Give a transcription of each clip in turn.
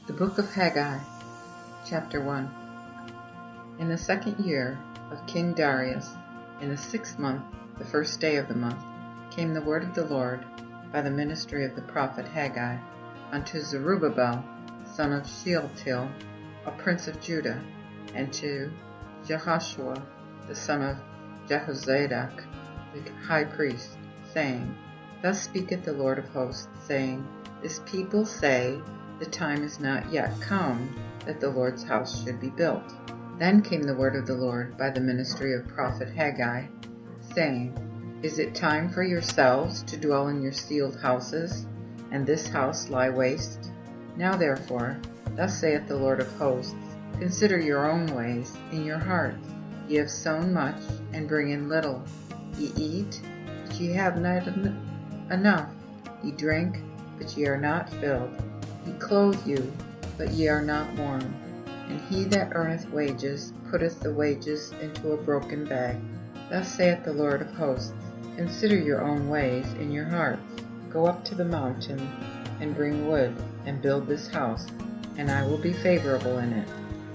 The Book of Haggai, Chapter 1. In the second year of King Darius, in the 6th month, the first day of the month, came the word of the Lord by the ministry of the prophet Haggai unto Zerubbabel, son of Shealtiel, a prince of Judah, and to Jehoshua, the son of Jehozadak, the high priest, saying, Thus speaketh the Lord of hosts, saying, This people say, The time is not yet come that the Lord's house should be built. Then came the word of the Lord by the ministry of prophet Haggai, saying, Is it time for yourselves to dwell in your sealed houses, and this house lie waste? Now therefore, thus saith the Lord of hosts, Consider your own ways in your hearts. Ye have sown much, and bring in little. Ye eat, but ye have not enough. Ye drink, but ye are not filled. Ye clothe you, but ye are not warm. And he that earneth wages putteth the wages into a broken bag. Thus saith the Lord of hosts, Consider your own ways in your hearts. Go up to the mountain, and bring wood, and build this house, and I will be favorable in it,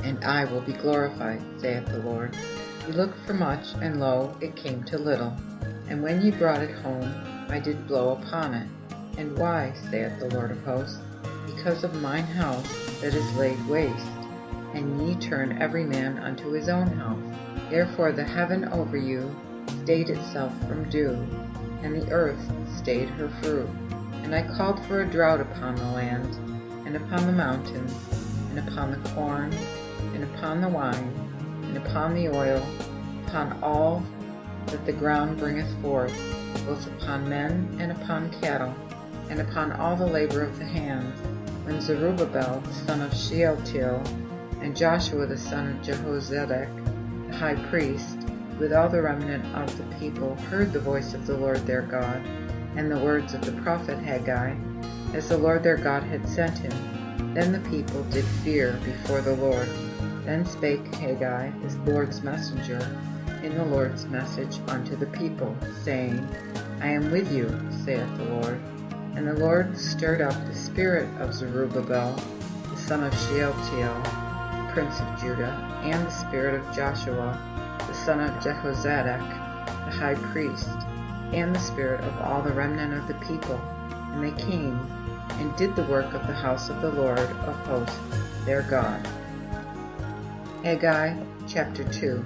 and I will be glorified, saith the Lord. Ye looked for much, and lo, it came to little. And when ye brought it home, I did blow upon it. And why, saith the Lord of hosts? Because of mine house that is laid waste, and ye turn every man unto his own house. Therefore the heaven over you stayed itself from dew, and the earth stayed her fruit. And I called for a drought upon the land, and upon the mountains, and upon the corn, and upon the wine, and upon the oil, upon all that the ground bringeth forth, both upon men and upon cattle, and upon all the labor of the hands. When Zerubbabel the son of Shealtiel, and Joshua the son of Jehozadak, the high priest, with all the remnant of the people, heard the voice of the Lord their God, and the words of the prophet Haggai, as the Lord their God had sent him, then the people did fear before the Lord. Then spake Haggai, the Lord's messenger, in the Lord's message unto the people, saying, I am with you, saith the Lord. And the Lord stirred up the spirit of Zerubbabel, the son of Shealtiel, prince of Judah, and the spirit of Joshua, the son of Jehozadak, the high priest, and the spirit of all the remnant of the people. And they came and did the work of the house of the Lord of hosts, their God. Haggai chapter 2.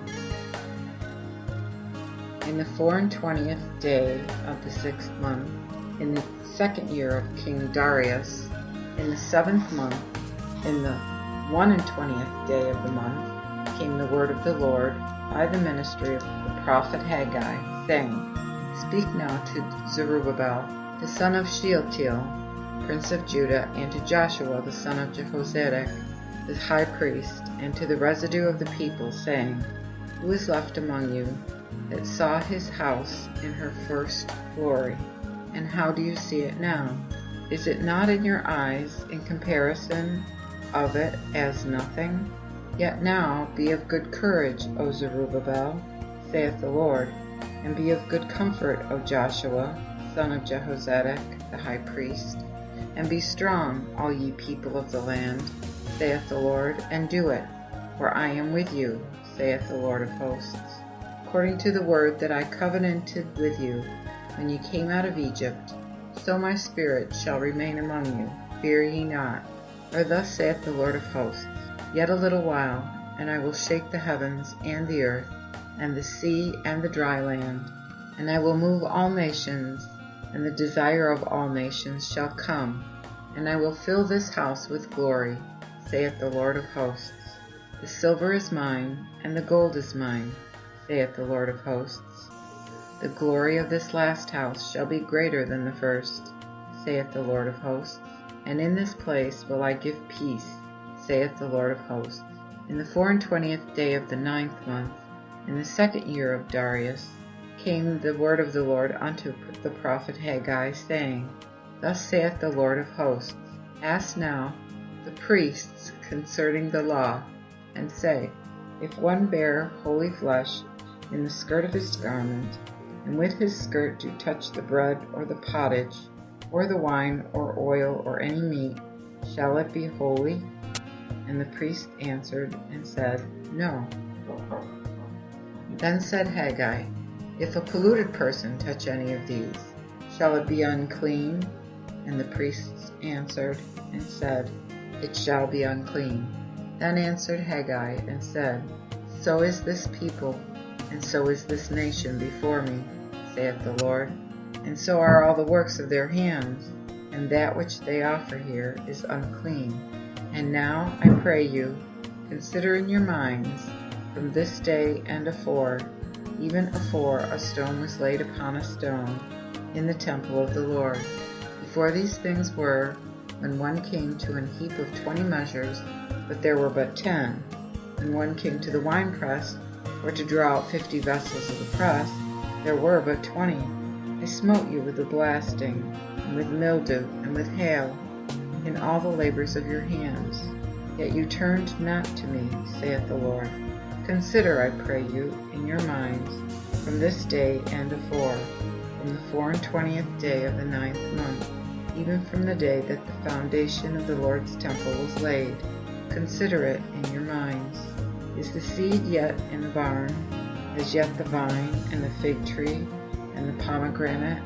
In the 24th day of the 6th month, in the second year of King Darius, in the 7th month, in the 21st day of the month, came the word of the Lord by the ministry of the prophet Haggai, saying, Speak now to Zerubbabel, the son of Shealtiel, prince of Judah, and to Joshua, the son of Jehozadak, the high priest, and to the residue of the people, saying, Who is left among you that saw his house in her first glory? And how do you see it now? Is it not in your eyes in comparison of it as nothing? Yet now be of good courage, O Zerubbabel, saith the Lord, and be of good comfort, O Joshua, son of Jehozadak, the high priest, and be strong, all ye people of the land, saith the Lord, and do it, for I am with you, saith the Lord of hosts, according to the word that I covenanted with you when ye came out of Egypt, so my spirit shall remain among you. Fear ye not. For thus saith the Lord of hosts, Yet a little while, and I will shake the heavens and the earth, and the sea and the dry land, and I will move all nations, and the desire of all nations shall come, and I will fill this house with glory, saith the Lord of hosts. The silver is mine, and the gold is mine, saith the Lord of hosts. The glory of this last house shall be greater than the first, saith the Lord of hosts. And in this place will I give peace, saith the Lord of hosts. In the 24th day of the 9th month, in the second year of Darius, came the word of the Lord unto the prophet Haggai, saying, Thus saith the Lord of hosts, Ask now the priests concerning the law, and say, If one bear holy flesh in the skirt of his garment, and with his skirt do touch the bread or the pottage, or the wine or oil or any meat, Shall it be holy? And the priest answered and said, No. Then said Haggai, If a polluted person touch any of these, shall it be unclean? And the priests answered and said, It shall be unclean. Then answered Haggai and said, So is this people, and so is this nation before me, saith the Lord, and so are all the works of their hands, and that which they offer here is unclean. And now, I pray you, consider in your minds, from this day and afore, even afore a stone was laid upon a stone, in the temple of the Lord. Before these things were, when one came to an heap of 20 measures, but there were but 10, and one came to the winepress, or to draw out 50 vessels of the press, there were but 20. I smote you with the blasting, and with mildew, and with hail, in all the labors of your hands. Yet you turned not to me, saith the Lord. Consider, I pray you, in your minds, from this day and afore, from the 24th day of the 9th month, even from the day that the foundation of the Lord's temple was laid. Consider it in your minds. Is the seed yet in the barn? As yet the vine, and the fig tree, and the pomegranate,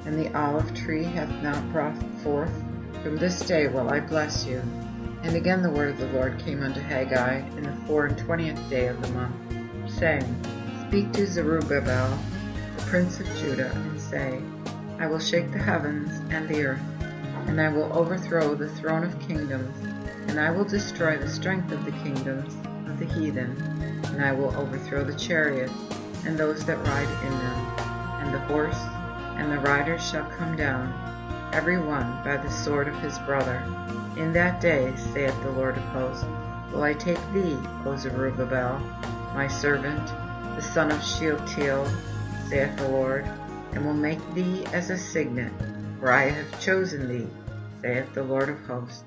and the olive tree hath not brought forth? From this day will I bless you. And again the word of the Lord came unto Haggai in the 24th day of the month, saying, Speak to Zerubbabel, the prince of Judah, and say, I will shake the heavens and the earth, and I will overthrow the throne of kingdoms, and I will destroy the strength of the kingdoms of the heathen, and I will overthrow the chariots, and those that ride in them, and the horse, and the riders shall come down, every one by the sword of his brother. In that day, saith the Lord of hosts, will I take thee, O Zerubbabel, my servant, the son of Shealtiel, saith the Lord, and will make thee as a signet, for I have chosen thee, saith the Lord of hosts.